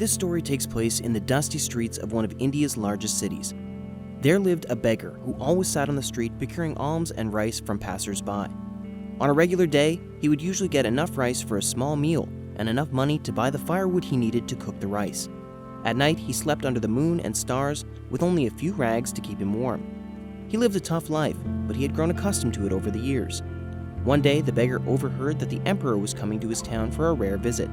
This story takes place in the dusty streets of one of India's largest cities. There lived a beggar who always sat on the street procuring alms and rice from passers-by. On a regular day, he would usually get enough rice for a small meal and enough money to buy the firewood he needed to cook the rice. At night, he slept under the moon and stars with only a few rags to keep him warm. He lived a tough life, but he had grown accustomed to it over the years. One day, the beggar overheard that the emperor was coming to his town for a rare visit.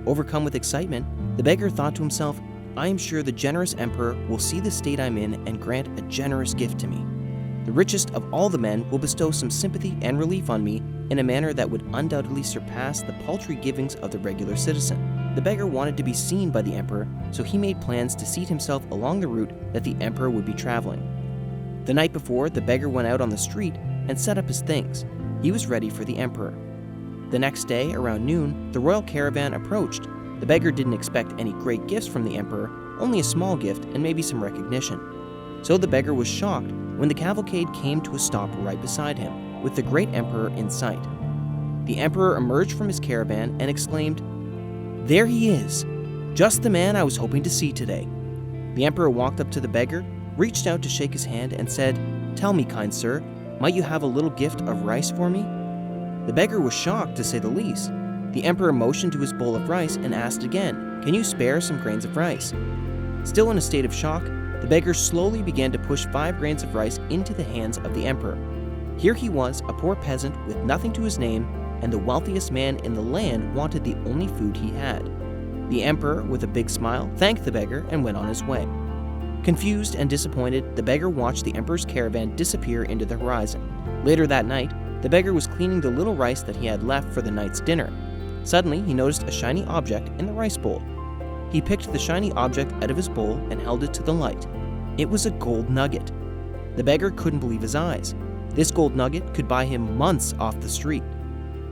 Overcome with excitement, the beggar thought to himself, "I am sure the generous emperor will see the state I'm in and grant a generous gift to me. The richest of all the men will bestow some sympathy and relief on me in a manner that would undoubtedly surpass the paltry givings of the regular citizen." The beggar wanted to be seen by the emperor, so he made plans to seat himself along the route that the emperor would be traveling. The night before, the beggar went out on the street and set up his things. He was ready for the emperor. The next day, around noon, the royal caravan approached. The beggar didn't expect any great gifts from the emperor, only a small gift and maybe some recognition. So the beggar was shocked when the cavalcade came to a stop right beside him, with the great emperor in sight. The emperor emerged from his caravan and exclaimed, "There he is! Just the man I was hoping to see today." The emperor walked up to the beggar, reached out to shake his hand, and said, "Tell me, kind sir, might you have a little gift of rice for me?" The beggar was shocked, to say the least. The emperor motioned to his bowl of rice and asked again, "Can you spare some grains of rice?" Still in a state of shock, the beggar slowly began to push 5 grains of rice into the hands of the emperor. Here he was, a poor peasant with nothing to his name, and the wealthiest man in the land wanted the only food he had. The emperor, with a big smile, thanked the beggar and went on his way. Confused and disappointed, the beggar watched the emperor's caravan disappear into the horizon. Later that night, the beggar was cleaning the little rice that he had left for the night's dinner. Suddenly, he noticed a shiny object in the rice bowl. He picked the shiny object out of his bowl and held it to the light. It was a gold nugget. The beggar couldn't believe his eyes. This gold nugget could buy him months off the street.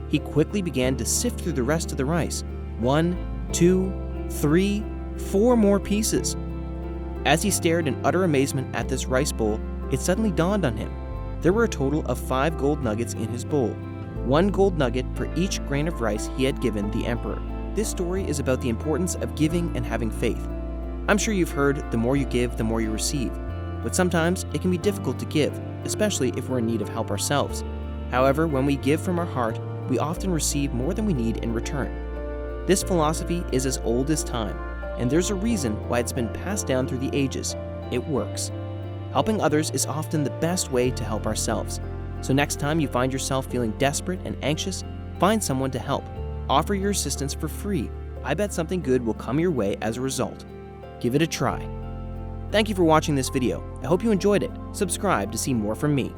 He quickly began to sift through the rest of the rice. 1, 2, 3, 4 more pieces. As he stared in utter amazement at this rice bowl, it suddenly dawned on him. There were a total of 5 gold nuggets in his bowl. 1 gold nugget for each grain of rice he had given the emperor. This story is about the importance of giving and having faith. I'm sure you've heard, the more you give, the more you receive. But sometimes it can be difficult to give, especially if we're in need of help ourselves. However, when we give from our heart, we often receive more than we need in return. This philosophy is as old as time, and there's a reason why it's been passed down through the ages. It works. Helping others is often the best way to help ourselves. So next time you find yourself feeling desperate and anxious, find someone to help. Offer your assistance for free. I bet something good will come your way as a result. Give it a try. Thank you for watching this video. I hope you enjoyed it. Subscribe to see more from me.